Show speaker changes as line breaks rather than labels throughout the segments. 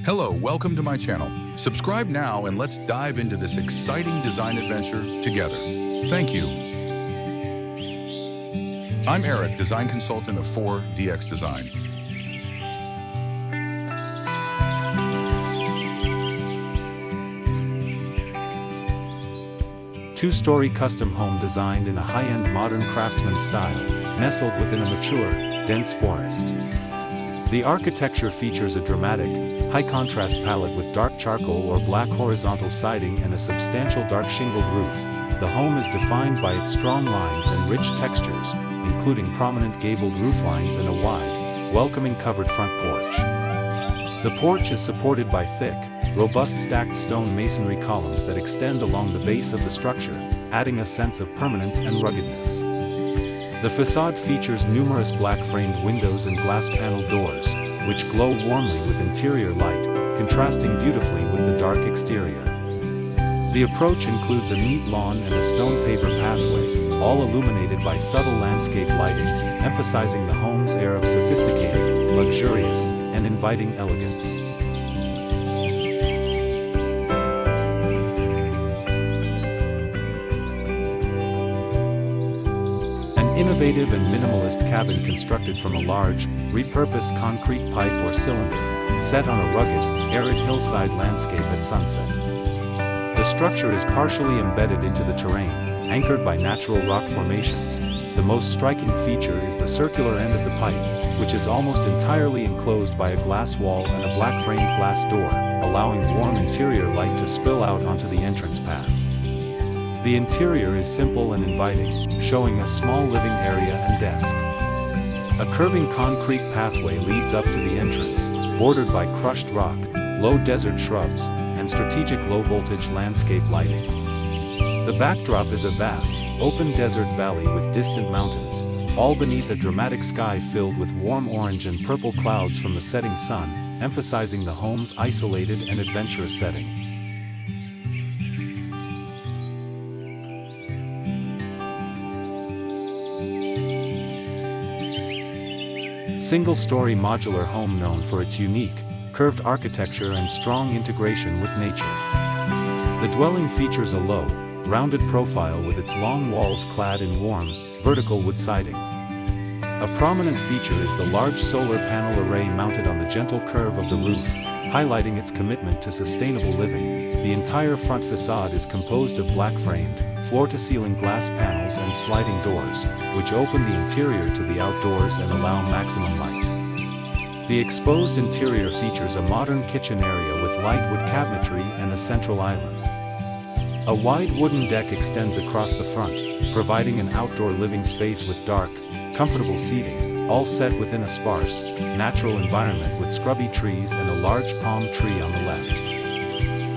Hello, welcome to my channel. Subscribe now and let's dive into this exciting design adventure together. Thank you. I'm Eric, design consultant of 4DX Design.
Two-story custom home designed in a high-end modern craftsman style, nestled within a mature, dense forest. The architecture features a dramatic, high-contrast palette with dark charcoal or black horizontal siding and a substantial dark shingled roof. The home is defined by its strong lines and rich textures, including prominent gabled roof lines and a wide, welcoming covered front porch. The porch is supported by thick, robust stacked stone masonry columns that extend along the base of the structure, adding a sense of permanence and ruggedness. The facade features numerous black-framed windows and glass-paneled doors, which glow warmly with interior light, contrasting beautifully with the dark exterior. The approach includes a neat lawn and a stone paver pathway, all illuminated by subtle landscape lighting, emphasizing the home's air of sophisticated, luxurious, and inviting elegance. Innovative and minimalist cabin constructed from a large, repurposed concrete pipe or cylinder, set on a rugged, arid hillside landscape at sunset. The structure is partially embedded into the terrain, anchored by natural rock formations. The most striking feature is the circular end of the pipe, which is almost entirely enclosed by a glass wall and a black-framed glass door, allowing warm interior light to spill out onto the entrance path. The interior is simple and inviting, showing a small living area and desk. A curving concrete pathway leads up to the entrance, bordered by crushed rock, low desert shrubs, and strategic low-voltage landscape lighting. The backdrop is a vast, open desert valley with distant mountains, all beneath a dramatic sky filled with warm orange and purple clouds from the setting sun, emphasizing the home's isolated and adventurous setting. Single-story modular home known for its unique, curved architecture and strong integration with nature. The dwelling features a low, rounded profile with its long walls clad in warm, vertical wood siding. A prominent feature is the large solar panel array mounted on the gentle curve of the roof, highlighting its commitment to sustainable living. The entire front facade is composed of black-framed, floor-to-ceiling glass panels and sliding doors, which open the interior to the outdoors and allow maximum light. The exposed interior features a modern kitchen area with light wood cabinetry and a central island. A wide wooden deck extends across the front, providing an outdoor living space with dark, comfortable seating, all set within a sparse, natural environment with scrubby trees and a large palm tree on the left.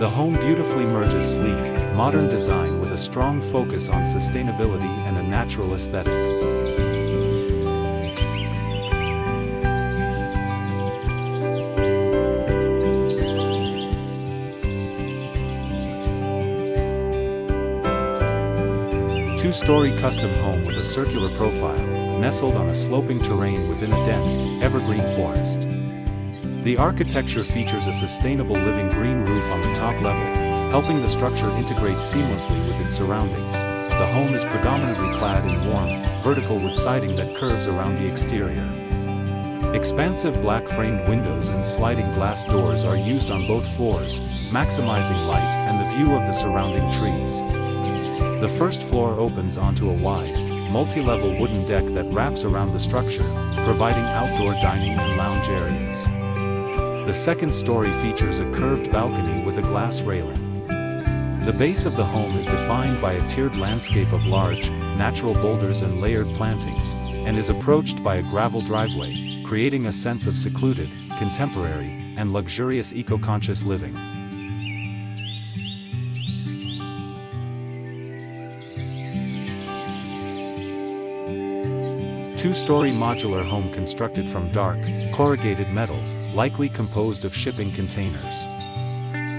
The home beautifully merges sleek, modern design with a strong focus on sustainability and a natural aesthetic. Two-story custom home with a circular profile, nestled on a sloping terrain within a dense, evergreen forest. The architecture features a sustainable living green roof on the top level, helping the structure integrate seamlessly with its surroundings. The home is predominantly clad in warm, vertical wood siding that curves around the exterior. Expansive black-framed windows and sliding glass doors are used on both floors, maximizing light and the view of the surrounding trees. The first floor opens onto a wide, multi-level wooden deck that wraps around the structure, providing outdoor dining and lounge areas. The second story features a curved balcony with a glass railing. The base of the home is defined by a tiered landscape of large, natural boulders and layered plantings, and is approached by a gravel driveway, creating a sense of secluded, contemporary, and luxurious eco-conscious living. Two-story modular home constructed from dark, corrugated metal, likely composed of shipping containers.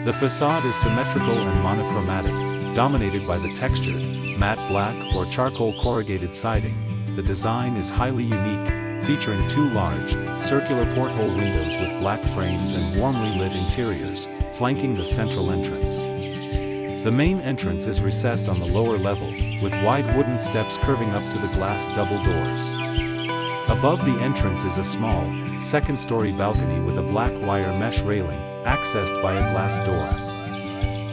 The facade is symmetrical and monochromatic, dominated by the textured, matte black or charcoal corrugated siding. The design is highly unique, featuring two large, circular porthole windows with black frames and warmly lit interiors, flanking the central entrance. The main entrance is recessed on the lower level, with wide wooden steps curving up to the glass double doors. Above the entrance is a small, second-story balcony with a black wire mesh railing, accessed by a glass door.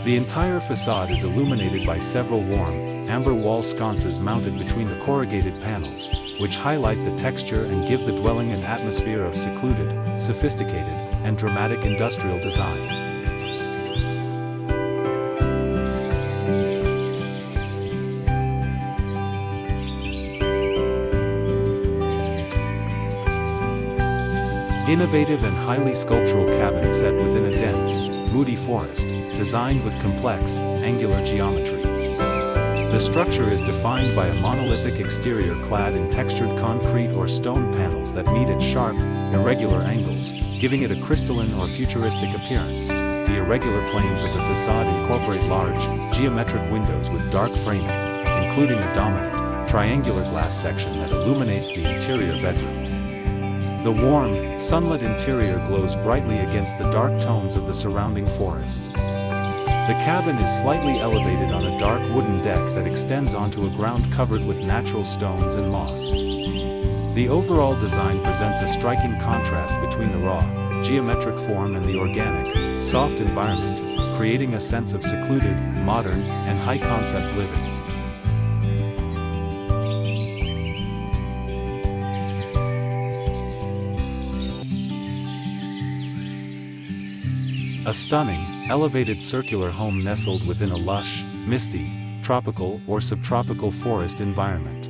The entire facade is illuminated by several warm, amber wall sconces mounted between the corrugated panels, which highlight the texture and give the dwelling an atmosphere of secluded, sophisticated, and dramatic industrial design. Innovative and highly sculptural cabin set within a dense, moody forest, designed with complex, angular geometry. The structure is defined by a monolithic exterior clad in textured concrete or stone panels that meet at sharp, irregular angles, giving it a crystalline or futuristic appearance. The irregular planes of the facade incorporate large, geometric windows with dark framing, including a dominant, triangular glass section that illuminates the interior bedroom. The warm, sunlit interior glows brightly against the dark tones of the surrounding forest. The cabin is slightly elevated on a dark wooden deck that extends onto a ground covered with natural stones and moss. The overall design presents a striking contrast between the raw, geometric form and the organic, soft environment, creating a sense of secluded, modern, and high-concept living. A stunning, elevated circular home nestled within a lush, misty, tropical or subtropical forest environment.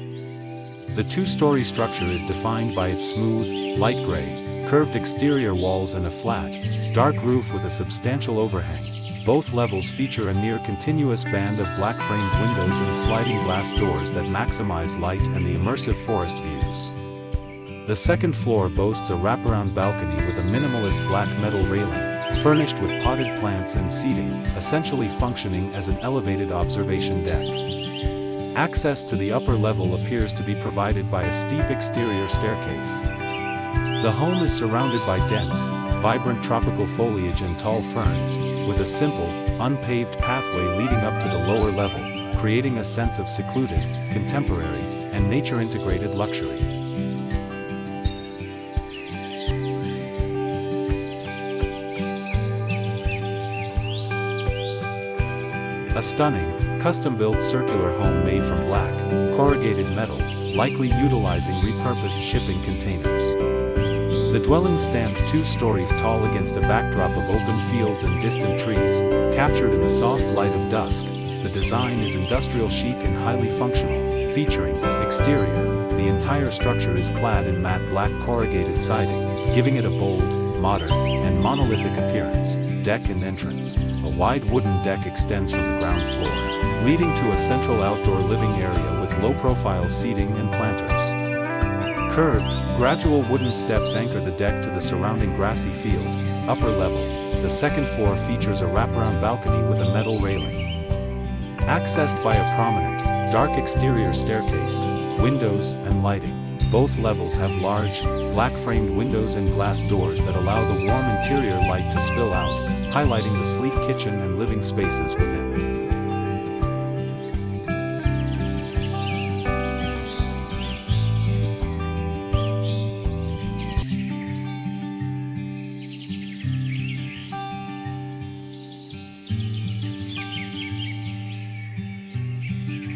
The two-story structure is defined by its smooth, light gray, curved exterior walls and a flat, dark roof with a substantial overhang. Both levels feature a near-continuous band of black-framed windows and sliding glass doors that maximize light and the immersive forest views. The second floor boasts a wraparound balcony with a minimalist black metal railing, furnished with potted plants and seating, essentially functioning as an elevated observation deck. Access to the upper level appears to be provided by a steep exterior staircase. The home is surrounded by dense, vibrant tropical foliage and tall ferns, with a simple, unpaved pathway leading up to the lower level, creating a sense of secluded, contemporary, and nature-integrated luxury. A stunning, custom-built circular home made from black, corrugated metal, likely utilizing repurposed shipping containers. The dwelling stands 2 stories tall against a backdrop of open fields and distant trees, captured in the soft light of dusk. The design is industrial chic and highly functional, featuring exterior. The entire structure is clad in matte black corrugated siding, giving it a bold, modern, and monolithic appearance. Deck and entrance. A wide wooden deck extends from the ground floor, leading to a central outdoor living area with low-profile seating and planters. Curved, gradual wooden steps anchor the deck to the surrounding grassy field. Upper level. The second floor features a wraparound balcony with a metal railing. Accessed by a prominent, dark exterior staircase, windows, and lighting. Both levels have large, black-framed windows and glass doors that allow the warm interior light to spill out, highlighting the sleek kitchen and living spaces within.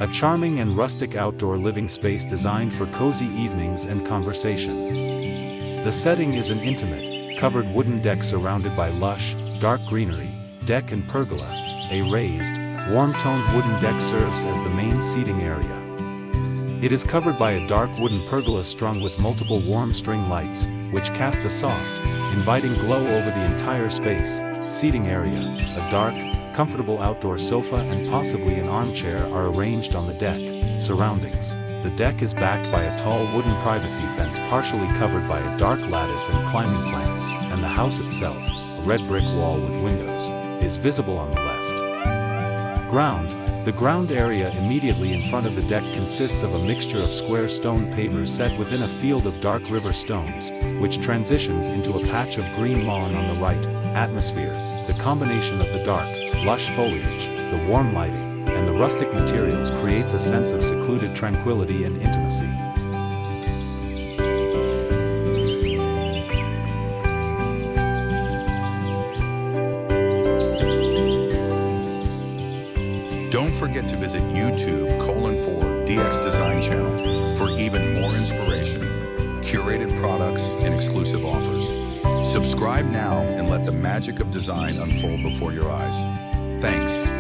A charming and rustic outdoor living space designed for cozy evenings and conversation. The setting is an intimate, covered wooden deck surrounded by lush, dark greenery, deck and pergola. A raised, warm-toned wooden deck serves as the main seating area. It is covered by a dark wooden pergola strung with multiple warm string lights, which cast a soft, inviting glow over the entire space. Seating area. A dark, comfortable outdoor sofa and possibly an armchair are arranged on the deck. Surroundings. The deck is backed by a tall wooden privacy fence partially covered by a dark lattice and climbing plants, and the house itself, a red brick wall with windows, is visible on the left. Ground. The ground area immediately in front of the deck consists of a mixture of square stone pavers set within a field of dark river stones, which transitions into a patch of green lawn on the right. Atmosphere: the combination of the dark, lush foliage, the warm lighting, and the rustic materials creates a sense of secluded tranquility and intimacy.
Don't forget to visit YouTube:4DX Design channel for even more inspiration, curated products, and exclusive offers. Subscribe now and let the magic of design unfold before your eyes. Thanks.